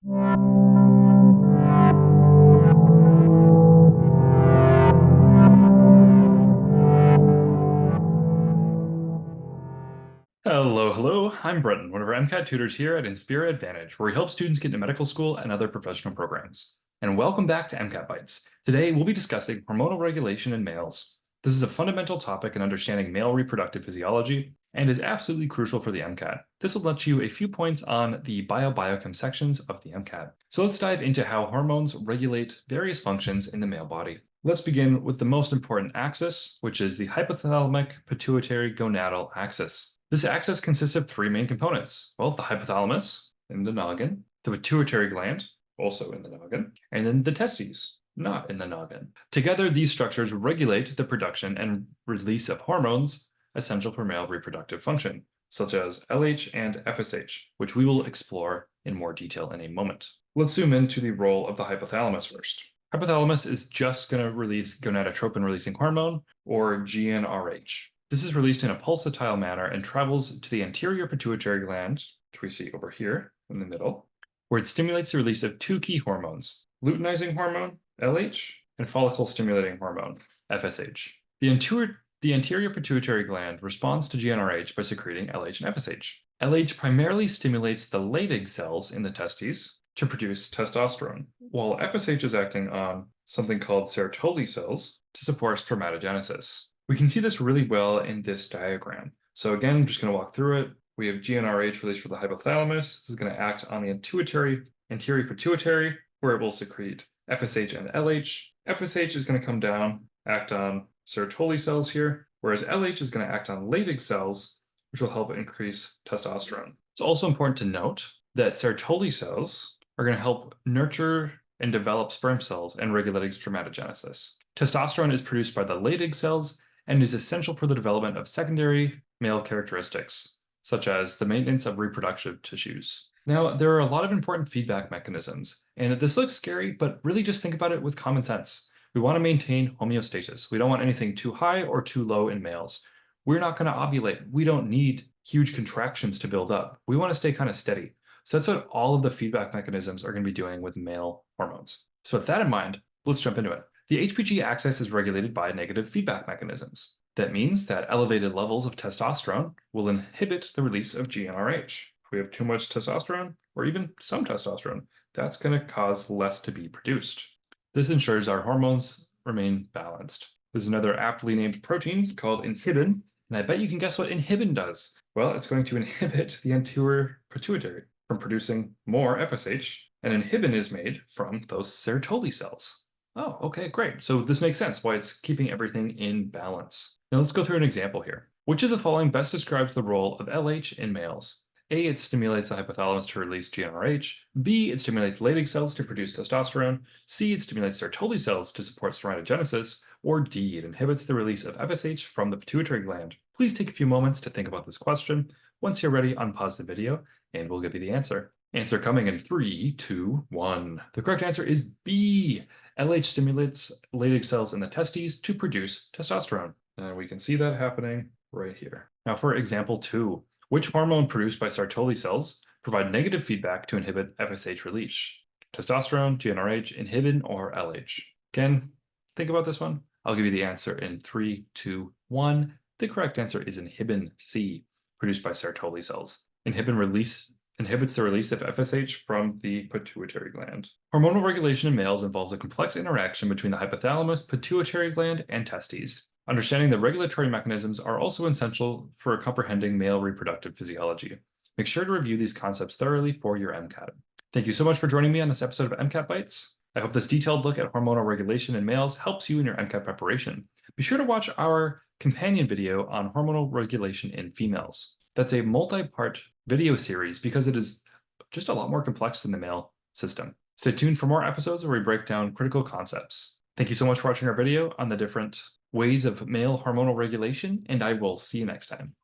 Hello. I'm Bretton, one of our MCAT tutors here at Inspira Advantage, where we help students get into medical school and other professional programs. And welcome back to MCAT Bites. Today, we'll be discussing hormonal regulation in males. This is a fundamental topic in understanding male reproductive physiology and is absolutely crucial for the MCAT. This will let you a few points on the biochem sections of the MCAT. So let's dive into how hormones regulate various functions in the male body. Let's begin with the most important axis, which is the hypothalamic pituitary gonadal axis. This axis consists of three main components. Well, the hypothalamus in the noggin, the pituitary gland, also in the noggin, and then the testes, not in the noggin. Together, these structures regulate the production and release of hormones essential for male reproductive function, such as LH and FSH, which we will explore in more detail in a moment. Let's zoom into the role of the hypothalamus first. Hypothalamus is just going to release gonadotropin-releasing hormone, or GnRH. This is released in a pulsatile manner and travels to the anterior pituitary gland, which we see over here in the middle, where it stimulates the release of two key hormones, luteinizing hormone, LH, and follicle-stimulating hormone, FSH. The anterior pituitary gland responds to GnRH by secreting LH and FSH. LH primarily stimulates the Leydig cells in the testes to produce testosterone, while FSH is acting on something called Sertoli cells to support spermatogenesis. We can see this really well in this diagram. So again, I'm just going to walk through it. We have GnRH released for the hypothalamus. This is going to act on the anterior pituitary, where it will secrete FSH and LH. FSH is going to come down, act on Sertoli cells here, whereas LH is going to act on Leydig cells, which will help increase testosterone. It's also important to note that Sertoli cells are going to help nurture and develop sperm cells and regulating spermatogenesis. Testosterone is produced by the Leydig cells and is essential for the development of secondary male characteristics, such as the maintenance of reproductive tissues. Now, there are a lot of important feedback mechanisms, and this looks scary, but really just think about it with common sense. We want to maintain homeostasis. We don't want anything too high or too low in males. We're not going to ovulate. We don't need huge contractions to build up. We want to stay kind of steady. So that's what all of the feedback mechanisms are going to be doing with male hormones. So with that in mind, let's jump into it. The HPG axis is regulated by negative feedback mechanisms. That means that elevated levels of testosterone will inhibit the release of GnRH. If we have too much testosterone, or even some testosterone, that's going to cause less to be produced. This ensures our hormones remain balanced. There's another aptly named protein called inhibin, and I bet you can guess what inhibin does. Well, it's going to inhibit the anterior pituitary from producing more FSH, and inhibin is made from those Sertoli cells. Oh, okay, great. So this makes sense why it's keeping everything in balance. Now let's go through an example here. Which of the following best describes the role of LH in males? A, it stimulates the hypothalamus to release GnRH. B, it stimulates Leydig cells to produce testosterone. C, it stimulates Sertoli cells to support spermatogenesis. Or D, it inhibits the release of FSH from the pituitary gland. Please take a few moments to think about this question. Once you're ready, unpause the video, and we'll give you the answer. Answer coming in 3, 2, 1. The correct answer is B. LH stimulates Leydig cells in the testes to produce testosterone. And we can see that happening right here. Now for example 2, which hormone produced by Sertoli cells provide negative feedback to inhibit FSH release? Testosterone, GnRH, inhibin, or LH? Again, think about this one. I'll give you the answer in 3, 2, 1. The correct answer is inhibin C, produced by Sertoli cells. Inhibits the release of FSH from the pituitary gland. Hormonal regulation in males involves a complex interaction between the hypothalamus, pituitary gland, and testes. Understanding the regulatory mechanisms are also essential for comprehending male reproductive physiology. Make sure to review these concepts thoroughly for your MCAT. Thank you so much for joining me on this episode of MCAT Bites. I hope this detailed look at hormonal regulation in males helps you in your MCAT preparation. Be sure to watch our companion video on hormonal regulation in females. That's a multi-part video series because it is just a lot more complex than the male system. Stay tuned for more episodes where we break down critical concepts. Thank you so much for watching our video on the different ways of male hormonal regulation, and I will see you next time.